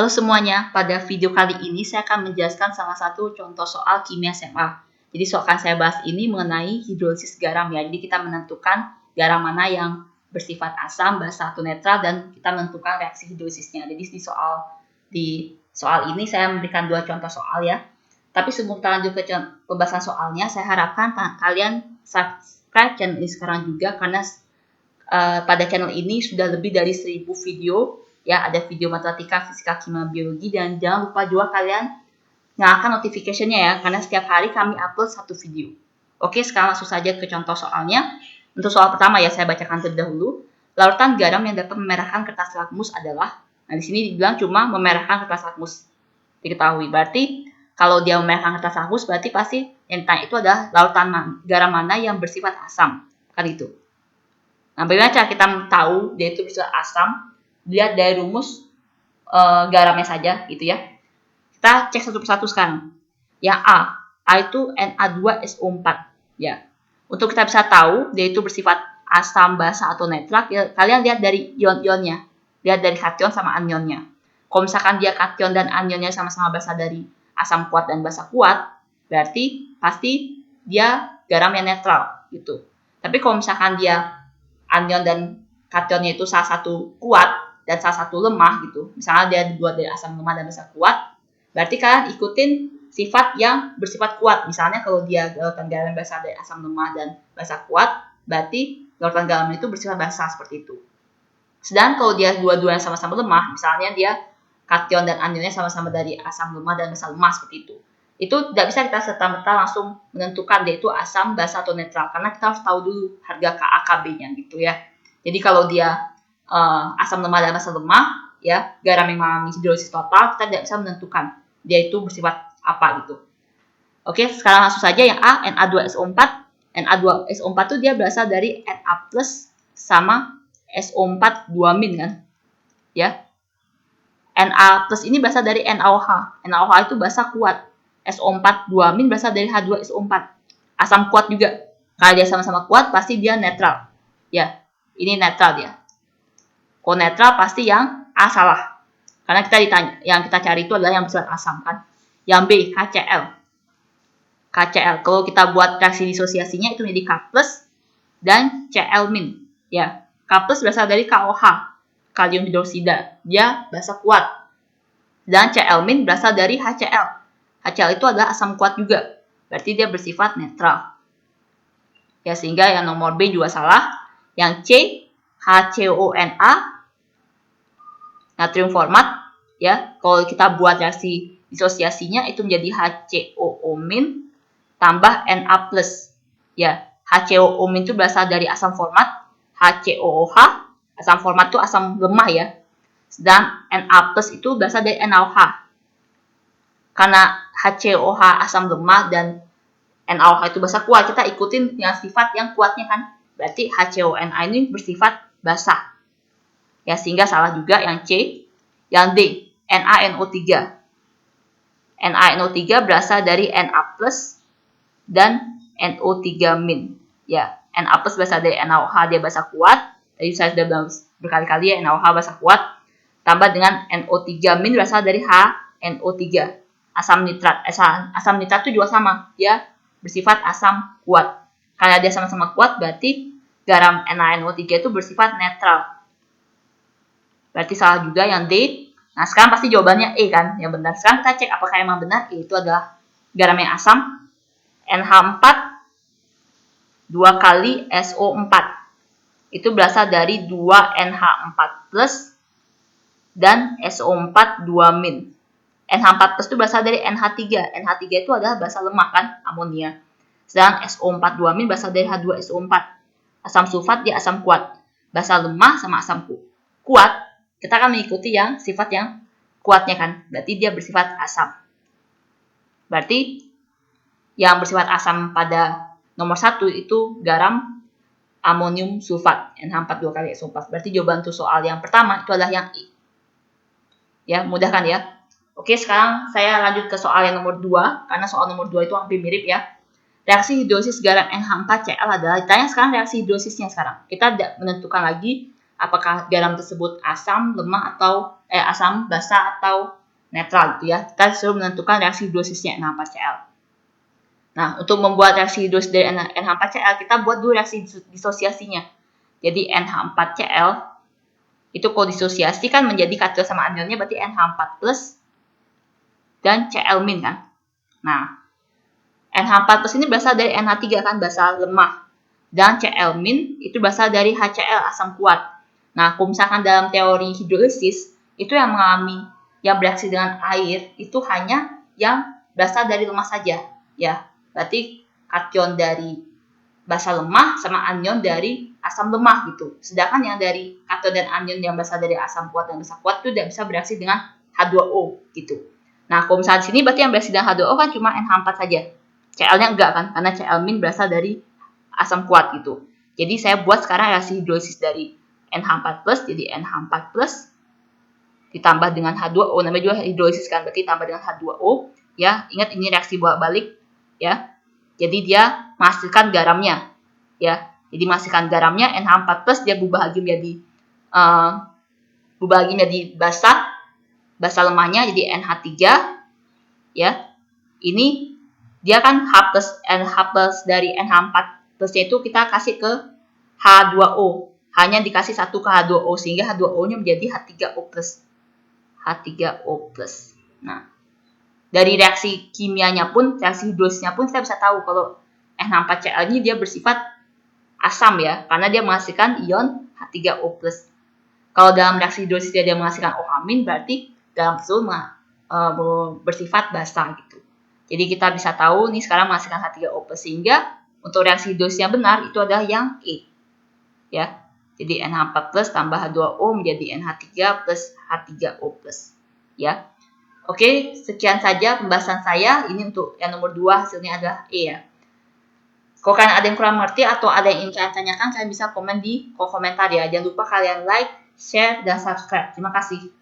Halo semuanya, pada video kali ini saya akan menjelaskan salah satu contoh soal kimia SMA. Jadi soal akan saya bahas ini mengenai hidrolisis garam ya. Jadi kita menentukan garam mana yang bersifat asam, basa atau netral dan kita menentukan reaksi hidrolisisnya. Jadi di soal ini saya memberikan dua contoh soal ya. Tapi sebelum kita lanjut ke pembahasan soalnya, saya harapkan kalian subscribe channel ini sekarang juga karena pada channel ini sudah lebih dari 1000 video. Ya, ada video matematika, fisika, kimia, biologi, dan jangan lupa juga kalian nyalakan notification-nya ya, karena setiap hari kami upload satu video. Oke, sekarang langsung saja ke contoh soalnya. Untuk soal pertama ya, saya bacakan terlebih dahulu. Larutan garam yang dapat memerahkan kertas lakmus adalah, nah di sini dibilang cuma memerahkan kertas lakmus. Diketahui, berarti kalau dia memerahkan kertas lakmus, berarti pasti yang ditanya itu adalah larutan garam mana yang bersifat asam. Kan itu. Nah, bagaimana cara kita tahu dia itu bersifat asam? Lihat dari rumus garamnya saja gitu ya. Kita cek satu persatu sekarang. Yang A itu Na2SO4 ya. Untuk kita bisa tahu dia itu bersifat asam, basa atau netral, ya, kalian lihat dari ion-ionnya. Lihat dari kation sama anionnya. Kalau misalkan dia kation dan anionnya sama-sama berasal dari asam kuat dan basa kuat, berarti pasti dia garam yang netral gitu. Tapi kalau misalkan dia anion dan kationnya itu salah satu kuat dan salah satu lemah gitu, misalnya dia dibuat dari asam lemah dan basa kuat, berarti kalian ikutin sifat yang bersifat kuat. Misalnya kalau dia larutan garam berasal dari asam lemah dan basa kuat, berarti larutan garam itu bersifat basa seperti itu. Sedangkan kalau dia dua-duanya sama-sama lemah, misalnya dia kation dan anionnya sama-sama dari asam lemah dan basa lemah seperti itu tidak bisa kita serta-merta langsung menentukan dia itu asam, basa atau netral, karena kita harus tahu dulu harga Ka Kb-nya gitu ya. Jadi kalau dia asam lemah dan basa lemah, ya garam yang mengalami hidrolisis total, kita tidak bisa menentukan dia itu bersifat apa gitu. Oke, sekarang langsung saja yang A, Na2SO4. Na2SO4 itu dia berasal dari Na plus sama SO4 2- kan, ya. Na plus ini berasal dari NaOH. NaOH itu basa kuat. SO4 2- berasal dari H2SO4. Asam kuat juga. Kalau dia sama-sama kuat, pasti dia netral. Ya, ini netral dia. Kalau netral pasti yang A salah. Karena kita ditanya, yang kita cari itu adalah yang bersifat asam kan. Yang B, KCl. KCl. Kalau kita buat reaksi disosiasinya itu menjadi K plus dan Cl-. Ya, K plus berasal dari KOH. Kalium hidroksida. Dia basa kuat. Dan Cl- berasal dari HCl. HCl itu adalah asam kuat juga. Berarti dia bersifat netral. Ya, sehingga yang nomor B juga salah. Yang C, HCONA, natrium format. Ya, kalau kita buat reaksi disosiasinya itu menjadi HCOO- tambah Na+. Ya, HCOO- itu berasal dari asam format. HCOOH, asam format itu asam lemah ya. Sedang Na+ itu berasal dari NaOH. Karena HCOH asam lemah dan NaOH itu basa kuat, kita ikutin yang sifat yang kuatnya kan. Berarti HCONA ini bersifat basa. Ya, sehingga salah juga yang C. Yang D, NaNO3. NaNO3 berasal dari Na+ dan NO3-. Ya, Na+ berasal dari NaOH, dia basa kuat. Tadi saya sudah bilang berkali-kali ya, NaOH basa kuat. Tambah dengan NO3- berasal dari HNO3. Asam nitrat. Asam nitrat itu juga sama, dia bersifat asam kuat. Karena dia sama-sama kuat, berarti garam NaNO3 itu bersifat netral. Berarti salah juga yang D. Nah, sekarang pasti jawabannya E kan, yang benar. Sekarang kita cek apakah emang benar E itu adalah garam yang asam. NH4 2 kali SO4. Itu berasal dari 2 NH4 plus dan SO4 2-. NH4 plus itu berasal dari NH3. NH3 itu adalah basa lemah kan, amonia. Sedangkan SO4 2- berasal dari H2SO4. Asam sulfat dia asam kuat. Basa lemah sama asam kuat, kita akan mengikuti yang sifat yang kuatnya kan. Berarti dia bersifat asam. Berarti yang bersifat asam pada nomor 1 itu garam amonium sulfat, NH4 2 kali SO4. Berarti jawaban untuk soal yang pertama itu adalah yang E. Ya, mudah kan ya? Oke, sekarang saya lanjut ke soal yang nomor 2, karena soal nomor 2 itu hampir mirip ya. Reaksi hidrolisis garam NH4Cl adalah, ditanya sekarang reaksi hidrosisnya sekarang. Kita tidak menentukan lagi apakah garam tersebut asam, lemah, atau asam basa atau netral gitu ya. Kita disuruh menentukan reaksi hidrosisnya NH4Cl. Nah, untuk membuat reaksi hidrosis dari NH4Cl, kita buat dulu reaksi disosiasinya. Jadi NH4Cl itu kalau disosiasi kan menjadi kation sama anionnya berarti NH4+ dan Cl- kan. Nah, NH4+ ini berasal dari NH3 kan, basa lemah. Dan Cl- itu berasal dari HCl, asam kuat. Nah, kalau misalkan dalam teori hidrolisis, itu yang bereaksi dengan air, itu hanya yang berasal dari lemah saja. Ya, berarti kation dari basa lemah sama anion dari asam lemah gitu. Sedangkan yang dari kation dan anion yang berasal dari asam kuat dan basa kuat itu tidak bisa bereaksi dengan H2O gitu. Nah, kalau misalnya di sini berarti yang bereaksi dengan H2O kan cuma NH4 saja. Cl-nya enggak kan, karena Cl- berasal dari asam kuat gitu. Jadi saya buat sekarang reaksi hidrolisis dari NH4+, jadi NH4+ ditambah dengan H2O, namanya juga hidrolisis kan, berarti tambah dengan H2O. Ya, ingat ini reaksi bolak-balik ya. Jadi dia menghasilkan garamnya, ya. Jadi menghasilkan garamnya NH4+ dia berubah lagi menjadi basa lemahnya jadi NH3, ya. Ini dia kan NH+ dari NH4+ itu kita kasih ke H2O, hanya dikasih satu ke H2O sehingga H2O-nya menjadi H3O+. Nah, dari reaksi kimianya pun, reaksi hidrosisnya pun kita bisa tahu kalau NH4Cl ini dia bersifat asam ya, karena dia menghasilkan ion H3O+. Kalau dalam reaksi hidrolisis dia menghasilkan OH-, berarti dalam tersebut bersifat basa gitu. Jadi kita bisa tahu nih sekarang menghasilkan H3O+, sehingga untuk reaksi hidrosisnya benar itu adalah yang E. Ya. Jadi NH4+ tambah H2O menjadi NH3 plus H3O+. Ya. Oke, sekian saja pembahasan saya. Ini untuk yang nomor 2 hasilnya adalah E ya. Kalau kalian ada yang kurang mengerti atau ada yang ingin kalian tanyakan, kalian bisa komen di kolom komentar ya. Jangan lupa kalian like, share, dan subscribe. Terima kasih.